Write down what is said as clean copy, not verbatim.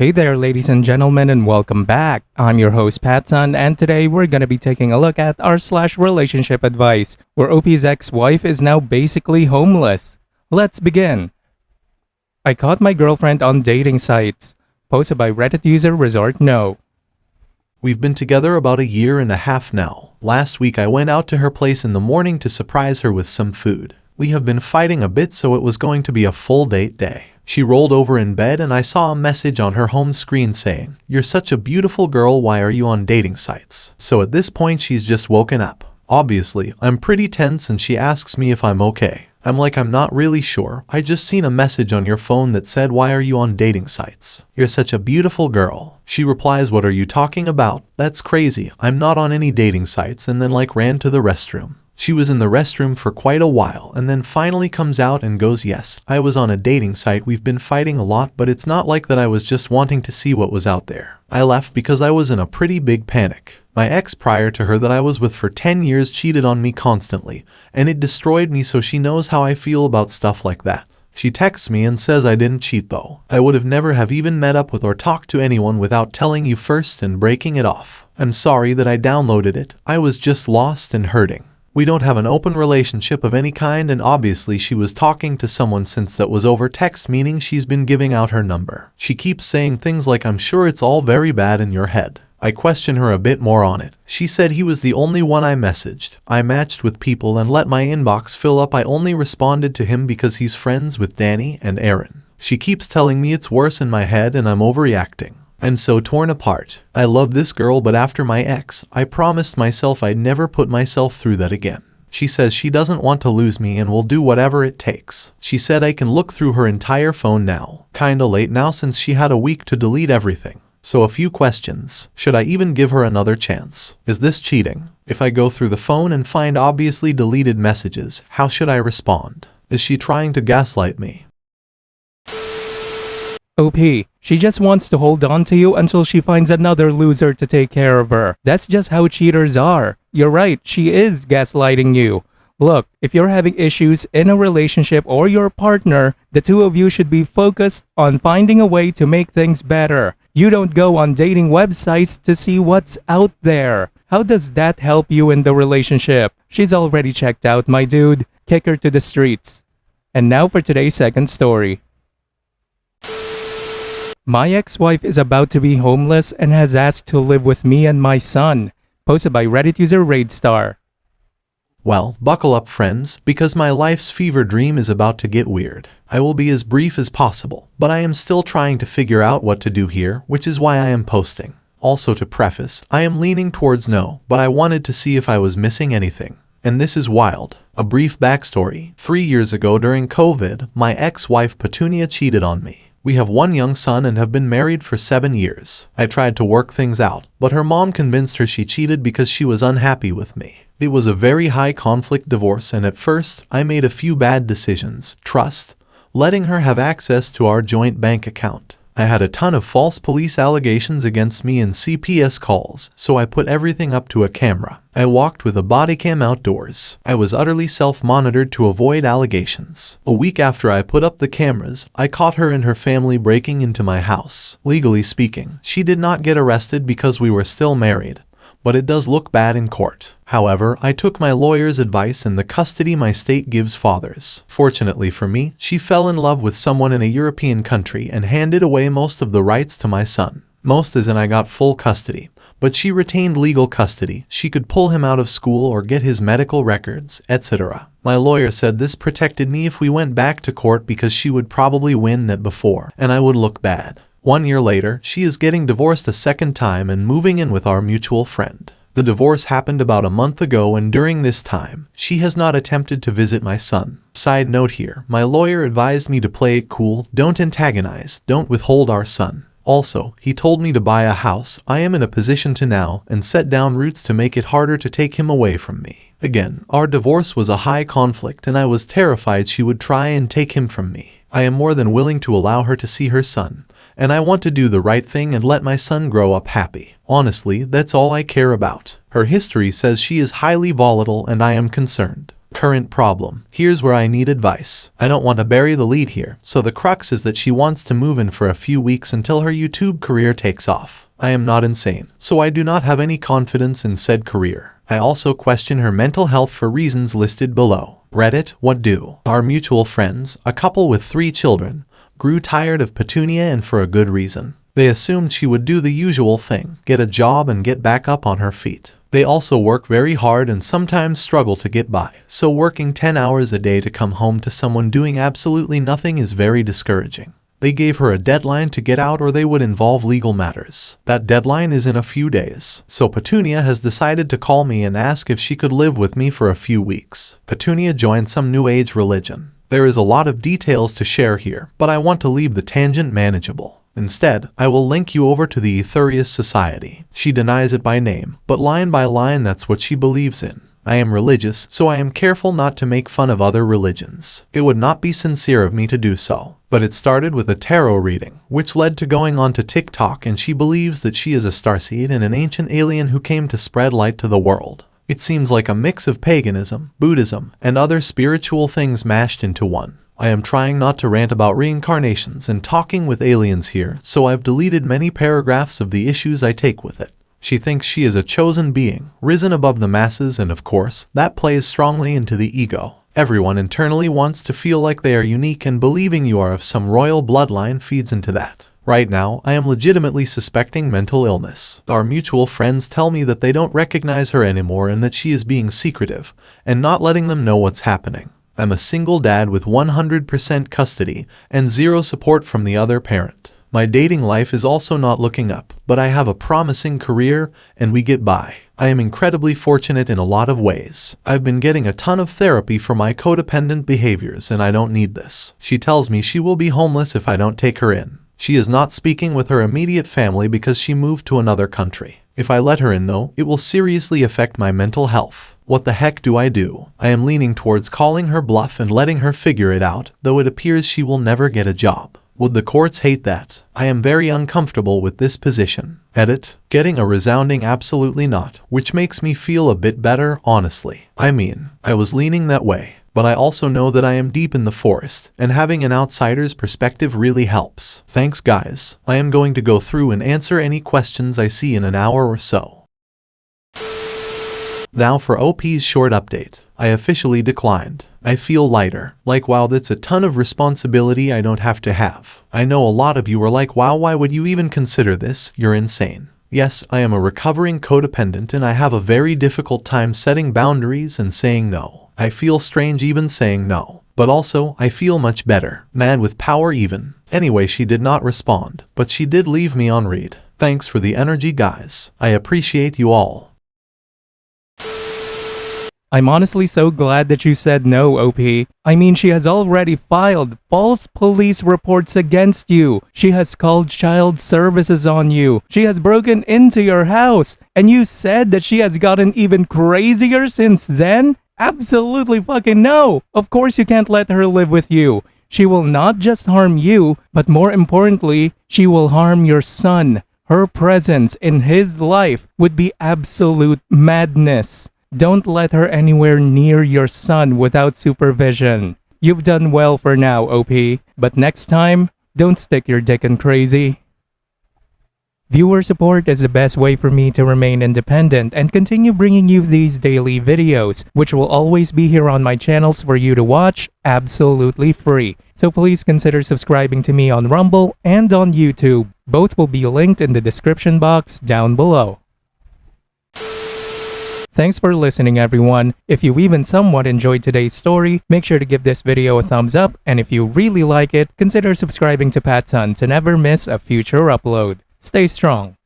Hey there, ladies and gentlemen, and welcome back. I'm your host, Pattsun, and today we're gonna be taking a look at r/relationship advice, where OP's ex-wife is now basically homeless. Let's begin. I caught my girlfriend on dating sites. Posted by Reddit user Resort No. We've been together about a year and a half now. Last week I went out to her place in the morning to surprise her with some food. We have been fighting a bit, so it was going to be a full date day. She rolled over in bed and I saw a message on her home screen saying, "You're such a beautiful girl, why are you on dating sites?" So at this point she's just woken up. Obviously, I'm pretty tense and she asks me if I'm okay. I'm like, I'm not really sure. I just seen a message on your phone that said, "Why are you on dating sites? You're such a beautiful girl." She replies, "What are you talking about? That's crazy. I'm not on any dating sites," and then ran to the restroom. She was in the restroom for quite a while and then finally comes out and goes, "Yes, I was on a dating site. We've been fighting a lot, but it's not like that. I was just wanting to see what was out there." I left because I was in a pretty big panic. My ex prior to her that I was with for 10 years cheated on me constantly, and it destroyed me, so she knows how I feel about stuff like that. She texts me and says I didn't cheat though. I would have never have even met up with or talked to anyone without telling you first and breaking it off. I'm sorry that I downloaded it. I was just lost and hurting. We don't have an open relationship of any kind, and obviously she was talking to someone since that was over text, meaning she's been giving out her number. She keeps saying things like, "I'm sure it's all very bad in your head." I question her a bit more on it. She said he was the only one I messaged. I matched with people and let my inbox fill up. I only responded to him because he's friends with Danny and Aaron. She keeps telling me it's worse in my head and I'm overreacting. I'm so torn apart. I love this girl, but after my ex, I promised myself I'd never put myself through that again. She says she doesn't want to lose me and will do whatever it takes. She said I can look through her entire phone now. Kinda late now since she had a week to delete everything. So a few questions. Should I even give her another chance? Is this cheating? If I go through the phone and find obviously deleted messages, how should I respond? Is she trying to gaslight me? OP, she just wants to hold on to you until she finds another loser to take care of her. That's just how cheaters are. You're right, she is gaslighting you. Look, if you're having issues in a relationship or your partner, the two of you should be focused on finding a way to make things better. You don't go on dating websites to see what's out there. How does that help you in the relationship? She's already checked out, my dude. Kick her to the streets. And now for today's second story. My ex-wife is about to be homeless and has asked to live with me and my son. Posted by Reddit user Raidstar. Well, buckle up friends, because my life's fever dream is about to get weird. I will be as brief as possible, but I am still trying to figure out what to do here, which is why I am posting. Also, to preface, I am leaning towards no, but I wanted to see if I was missing anything. And this is wild. A brief backstory. 3 years ago during COVID, my ex-wife Petunia cheated on me. We have one young son and have been married for 7 years. I tried to work things out, but her mom convinced her she cheated because she was unhappy with me. It was a very high conflict divorce, and at first, I made a few bad decisions. Trust, letting her have access to our joint bank account. I had a ton of false police allegations against me and CPS calls, so I put everything up to a camera. I walked with a body cam outdoors. I was utterly self-monitored to avoid allegations. A week after I put up the cameras, I caught her and her family breaking into my house. Legally speaking, she did not get arrested because we were still married, but it does look bad in court. However, I took my lawyer's advice in the custody my state gives fathers. Fortunately for me, she fell in love with someone in a European country and handed away most of the rights to my son. Most as in I got full custody, but she retained legal custody. She could pull him out of school or get his medical records, etc. My lawyer said this protected me if we went back to court because she would probably win that before, and I would look bad. 1 year later, she is getting divorced a second time and moving in with our mutual friend. The divorce happened about a month ago, and during this time, she has not attempted to visit my son. Side note here, my lawyer advised me to play it cool, don't antagonize, don't withhold our son. Also, he told me to buy a house I am in a position to now and set down roots to make it harder to take him away from me. Again, our divorce was a high conflict and I was terrified she would try and take him from me. I am more than willing to allow her to see her son, and I want to do the right thing and let my son grow up happy. Honestly, that's all I care about. Her history says she is highly volatile and I am concerned. Current problem. Here's where I need advice. I don't want to bury the lead here, so the crux is that she wants to move in for a few weeks until her YouTube career takes off. I am not insane, so I do not have any confidence in said career. I also question her mental health for reasons listed below. Reddit, what do? Our mutual friends, a couple with 3 children, grew tired of Petunia and for a good reason. They assumed she would do the usual thing, get a job and get back up on her feet. They also work very hard and sometimes struggle to get by, so working 10 hours a day to come home to someone doing absolutely nothing is very discouraging. They gave her a deadline to get out or they would involve legal matters. That deadline is in a few days, so Petunia has decided to call me and ask if she could live with me for a few weeks. Petunia joined some new age religion. There is a lot of details to share here, but I want to leave the tangent manageable. Instead, I will link you over to the Aetherius Society. She denies it by name, but line by line that's what she believes in. I am religious, so I am careful not to make fun of other religions. It would not be sincere of me to do so. But it started with a tarot reading, which led to going on to TikTok, and she believes that she is a starseed and an ancient alien who came to spread light to the world. It seems like a mix of paganism, Buddhism, and other spiritual things mashed into one. I am trying not to rant about reincarnations and talking with aliens here, so I've deleted many paragraphs of the issues I take with it. She thinks she is a chosen being, risen above the masses, and of course, that plays strongly into the ego. Everyone internally wants to feel like they are unique, and believing you are of some royal bloodline feeds into that. Right now, I am legitimately suspecting mental illness. Our mutual friends tell me that they don't recognize her anymore and that she is being secretive and not letting them know what's happening. I'm a single dad with 100% custody and 0 support from the other parent. My dating life is also not looking up, but I have a promising career and we get by. I am incredibly fortunate in a lot of ways. I've been getting a ton of therapy for my codependent behaviors and I don't need this. She tells me she will be homeless if I don't take her in. She is not speaking with her immediate family because she moved to another country. If I let her in though, it will seriously affect my mental health. What the heck do? I am leaning towards calling her bluff and letting her figure it out, though it appears she will never get a job. Would the courts hate that? I am very uncomfortable with this position. Edit. Getting a resounding absolutely not, which makes me feel a bit better, honestly. I was leaning that way. But I also know that I am deep in the forest, and having an outsider's perspective really helps. Thanks guys. I am going to go through and answer any questions I see in an hour or so. Now for OP's short update. I officially declined. I feel lighter. Like wow, that's a ton of responsibility I don't have to have. I know a lot of you are like wow, why would you even consider this? You're insane. Yes, I am a recovering codependent and I have a very difficult time setting boundaries and saying no. I feel strange even saying no. But also, I feel much better. Mad with power even. Anyway, she did not respond, but she did leave me on read. Thanks for the energy guys. I appreciate you all. I'm honestly so glad that you said no, OP. I mean, she has already filed false police reports against you. She has called child services on you. She has broken into your house. And you said that she has gotten even crazier since then? Absolutely fucking no! Of course you can't let her live with you. She will not just harm you, but more importantly, she will harm your son. Her presence in his life would be absolute madness. Don't let her anywhere near your son without supervision. You've done well for now, OP, but next time, don't stick your dick in crazy. Viewer support is the best way for me to remain independent and continue bringing you these daily videos, which will always be here on my channels for you to watch absolutely free. So please consider subscribing to me on Rumble and on YouTube. Both will be linked in the description box down below. Thanks for listening everyone. If you even somewhat enjoyed today's story, make sure to give this video a thumbs up, and if you really like it, consider subscribing to PattSun to never miss a future upload. Stay strong.